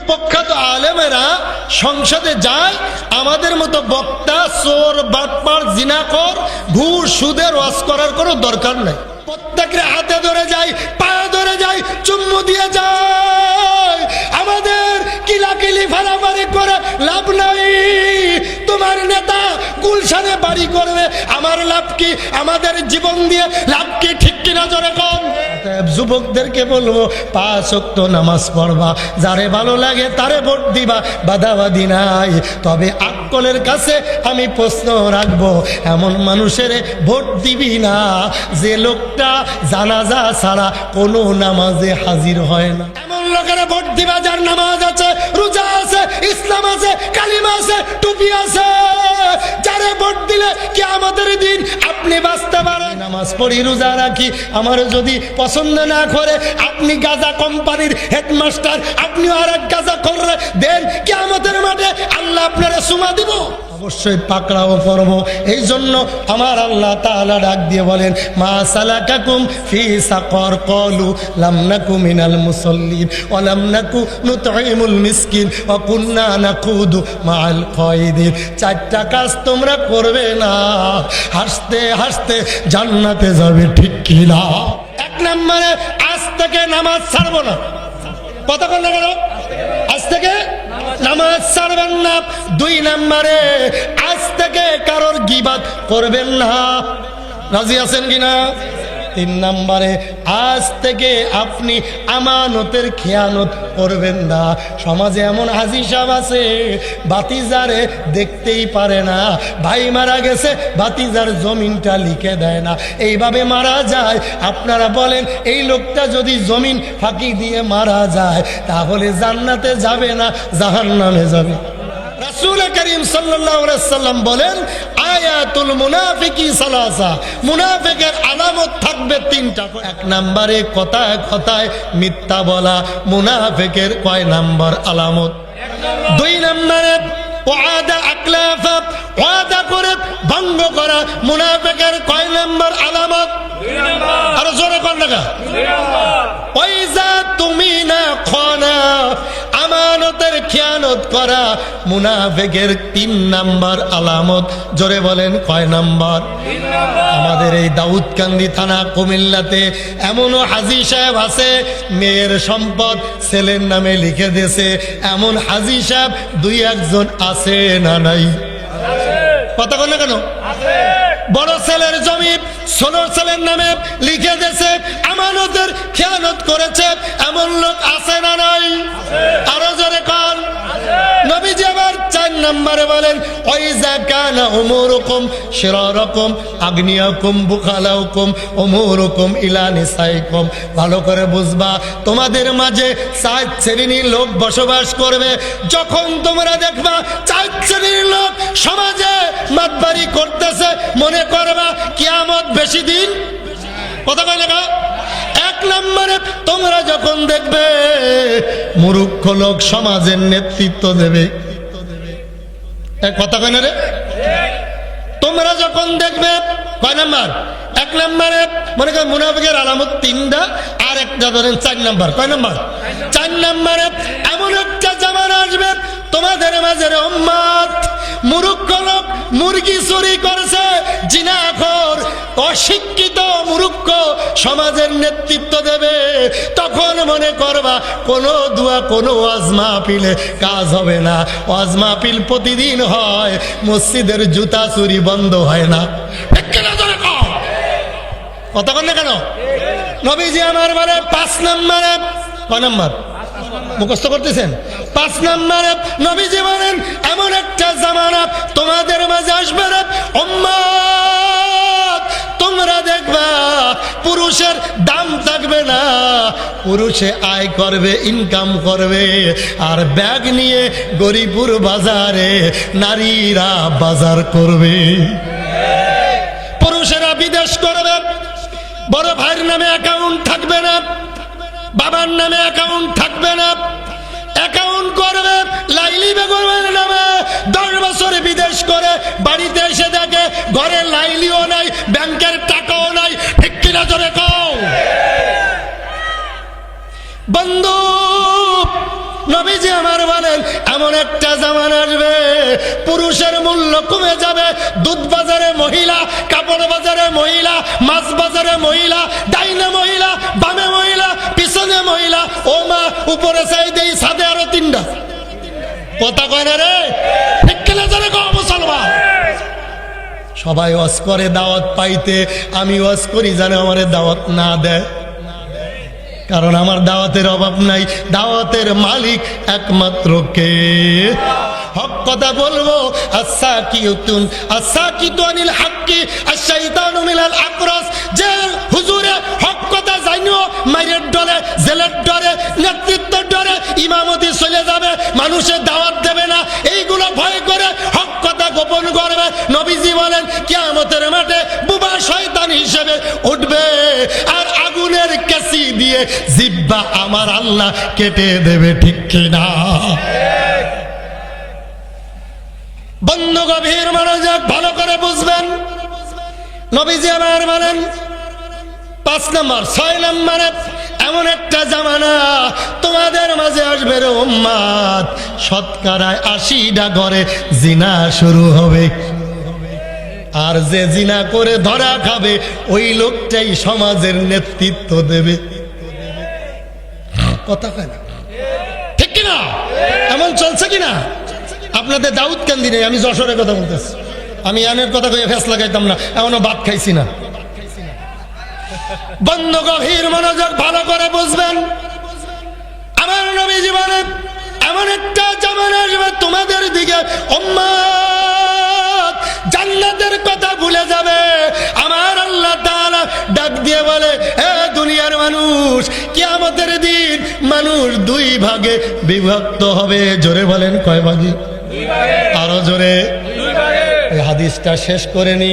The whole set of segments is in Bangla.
প্রখ্যাত আলেমেরা সংসদে যায়, আমাদের মতো বক্তা চোর বাটপার জিনাখোর ঘুষ সুদের ওয়াজ করার কোনো দরকার নাই। প্রত্যেকের হাতে ধরে যায়, পায়ে ধরে যায়, চুম্মু দিয়ে যায়। আমাদের কিলাকিলি ফারাফারি করে লাভ নাই। তোমার নেতা গুলশানে বাড়ি করবে, আমার লাভ কি? আমাদের জীবন দিয়ে লাভ কি? ঠিক কিনা জোরে কম। যুবকদেরকে বলবো 5 ওয়াক্ত নামাজ পড়বা, যারে ভালো লাগে তারে ভোট দিবা, বাধাবাধি নাই। তবে আকলের কাছে আমি প্রশ্ন রাখবো, এমন মানুষের ভোট দিবি না যে লোকটা জানাজা ছাড়া কোনো নামাজে হাজির হয় না। এমন লোকের ভোট দিবা যার নামাজ আছে, রোজা আছে, ইসলাম আছে, কালিমা আছে, টুপি আছে। যারে ভোট দিলে কিয়ামতের দিন আপনি বাঁচতে পারেন। নামাজ পড়ি, রোজা রাখি, আমার যদি পছন্দ না করে আপনি গাঁজা কোম্পানির হেডমাস্টার, আপনি আর এক গাঁজা করে দেন, কিয়ামতের মাঠে আল্লাহ আপনারা সুমা দিব, অবশ্যই পাকড়াও করব। এই জন্য আমার আল্লাহ তাআলা ডাক দিয়ে বলেন, মা সালাকাকুম ফি সাকর ক্বালু লাম নাকু মিনাল মুসাল্লিন ওয়া লাম নাকু নুতঈমুল মিসকিন ওয়া কুননা নাকুদু মাআল কায়দিন। 4টা কাজ তোমরা করবে না, হাসতে হাসতে জান্নাতে যাবে, ঠিক কি না? 1 নম্বরে আজ থেকে নামাজ ছাড়বো না। কতক্ষণ না কেন? আজ থেকে নামাজ ছাড়বেন না। 2 নম্বরে আজ থেকে কারোর গীবাত করবেন না। রাজি আছেন কিনা? 3 নম্বরে আজ থেকে আপনি আমানতের খেয়ানত করবেন না। সমাজে এমন হাজি সাহেব আছে, বাতিজারে দেখতেই পারে না, ভাই মারা গেছে, বাতিজার জমিনটা লিখে দেয় না, এইভাবে মারা যায়। আপনারা বলেন এই লোকটা যদি জমিন ফাঁকি দিয়ে মারা যায় তাহলে জান্নাতে যাবে না জাহান্নামে যাবে? রাসূল করিম সাল্লাল্লাহু আলাইহি ওয়াসাল্লাম বলেন, আয়াতুল মুনাফিকি সালাসা, মুনাফিকের আলামত থাকবে 3টা। 1 নম্বরে কথায় কথায় মিথ্যা বলা, মুনাফিকের কয় নাম্বার আলামত? 2 নম্বরে ওয়াদা আকলাফা, ওয়াদা করে ভঙ্গ করা, মুনাফিকের কয় নাম্বার আলামত? 2 নাম্বার। আর জোরে কোন টাকা? 2 নাম্বার। ওয়াইজা তুমিনা খানা, আমানতের খেয়ানত করা, মুনাফিকের 3 নাম্বার আলামত। জোরে বলেন কয় নাম্বার? 3 নাম্বার। আমাদের এই দাউদকান্দি থানা কুমিল্লাতে এমনও হাজি সাহেব আছে, মেয়ের সম্পদ ছেলের নামে লিখে দিয়েছে। এমন হাজি সাহেব 2-1 জন আছে না নাই? কথা বল না কেন? বড় ছেলের জমি ছোট ছেলের নামে লিখে দিয়েছে, আমানতের খেয়ানত করেছে, এমন লোক আছে না নাই? আরো জোরে কোন? নবীজি আবার 4 নম্বরে বলেন, ওয়াইজা কানা উমুরুকুম শিরারাকুম আগনিয়াকুম বুখালাউকুম উমুরুকুম ইলা নিসাইকুম। ভালো করে বুঝবা, তোমাদের মাঝে 4 শ্রেণীর লোক বসবাস করবে। যখন তোমরা দেখবা 4 শ্রেণীর লোক সমাজে মাতবাড়ি করতেছে, মনে করবা কিয়ামত বেশি দিন। কথা কয় না? 1 নম্বরে তোমরা যখন দেখবে মূর্খ লোক সমাজের নেতৃত্ব দেবে। কথা কয় না রে? তোমরা যখন দেখবে, কয় নাম্বার? 1 নম্বরে মনে করেন মুনাফিকের আলামত 3টা, আর একটা ধরেন 4 নাম্বার। কয় নাম্বার? 4 নম্বরে এমন একটা জামানা আসবে তোমাদের মাঝে উম্মত মূর্খ লোক মুরগি চুরি করছে, জিনাখোর অশিক্ষিত মূর্খ সমাজের নেতৃত্ব দেবে। তখন মনে করবা কোনো দোয়া কোনো ওয়াজ মাহফিলে কাজ হবে না। ওয়াজ মাহফিল প্রতিদিন হয়, মসজিদের জুতা চুরি বন্ধ হয় না। কথা বল না কেন? নবীজি আমার বলে 5 নম্বরে, কয় নম্বর মুখস্থ করতেছেন? 5 নম্বরে নবীজি বলেন, এমন একটা জামানা তোমাদের মাঝে আসবে রে উম্মত, তোমরা দেখবা পুরুষের দাম থাকবে না, পুরুষে আয় করবে, ইনকাম করবে, আর ব্যাগ নিয়ে গরিপুর বাজারে নারীরা বাজার করবে। পুরুষেরা বিদেশ করবে, বড় ভাইয়ের নামে অ্যাকাউন্ট থাকবে না, বাবার নামে অ্যাকাউন্ট থাকবে না, অ্যাকাউন্ট করবে লাইলি বেগমের নামে। 10 বছর বিদেশ করে বাড়িতে এসে দেখে ঘরে লাইলিও নাই, ব্যাংকের টাকাও নাই। ঠিক কিনা জোরে কও? বন্ধু নবীজি আমার বলেন এমন একটা জামানা আসবে পুরুষের মূল্য কমে যাবে। দুধ বাজারে মহিলা, কাপড় বাজারে মহিলা, মাছ বাজারে মহিলা, ডাইনে মহিলা, বামে মহিলা, পিছনে মহিলা। ও মা, উপরে চাই দেই ছাদে আরো তিনটা। কথা কয় না রে? ঠিক কিনা জানে গো মুসলমান? সবাই ওয়াজ করে দাওয়াত পাইতে, আমি ওয়াজ করি জানে আমারে দাওয়াত না দেয়, কারণ আমার দাওয়াতের অভাব নাই। দাওয়াতের মালিক একমাত্র কে? হক কথা বলবো। আসাকিতুন আসাকিতু আনিল হাক্কি আশ-শাইতানু মিনাল আকরাস। যে হুজুরে হক কথা জানিও মাইরের ডরে, জেলের ডরে, নেতৃত্বের ডরে ইমামতি চলে যাবে, মানুষের দাওয়াত দেবে না, এইগুলো ভয় করে হক কথা গোপন করবে। নবীজি বলেন কিয়ামতের মাঠে বুবা শয়তান হিসেবে উঠবে, আর আগুনের কেসি দিয়ে জিহ্বা আমার আল্লাহ কেটে দেবে। ঠিক কিনা? বন্ধু গভীর মনোযোগ ভালো করে বুঝবেন। নবীজি আমার বলেন 5 নম্বর 6 নম্বরে এমন একটা জামানা তোমাদের মাঝে আসবে রে উম্মত, শতকরায় 80টা ঘরে জিনা শুরু হবে, আর যে জিনা করে ধরা খাবে ওই লোকটাই সমাজের নেতৃত্ব দেবে। কথা কয় না? ঠিক কিনা? এমন চলছে কিনা? আপনাদের দাউদ কান্দি নেই, আমি যশোরের কথা বলতেছি। আমি আনের কথা কয়ে ফেস লাগাইতাম না, এমনও ভাত খাইছি না। বন্ধ গভীর মনোযোগ ভালো করে বুঝবেন। আমার নবীজি বলেন এমন একটা জামানা আসবে তোমাদের দিকে উম্মত জান্নাতের কথা ভুলে যাবে। আমার আল্লাহ তাআলা ডাক দিয়ে বলে, এ দুনিয়ার মানুষ, কিয়ামতের দিন মানুষ 2 ভাগে বিভক্ত হবে। জোরে বলেন কয় ভাগে? 2 ভাগে। আরো জোরে? 2 ভাগে। এই হাদিসটা শেষ করে নি।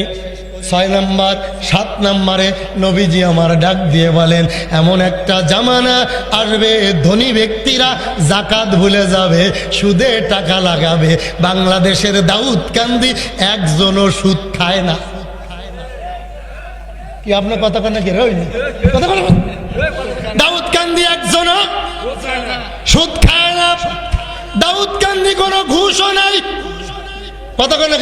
6 নম্বর 7 নম্বরে নবীজি আমার ডাক দিয়ে বলেন এমন একটা জামানা আসবে ধনী ব্যক্তিরা যাকাত ভুলে যাবে, সুদে টাকা লাগাবে। বাংলাদেশের দাউদকান্দি একজনও সুদ খায় না। কি আপনার কথা কেন কি রইনি? কথা বলো। দাউদকান্দি একজনও সুদ খায় না। দাউদকান্দি কোনো ঘুষও নাই। কথা কেন?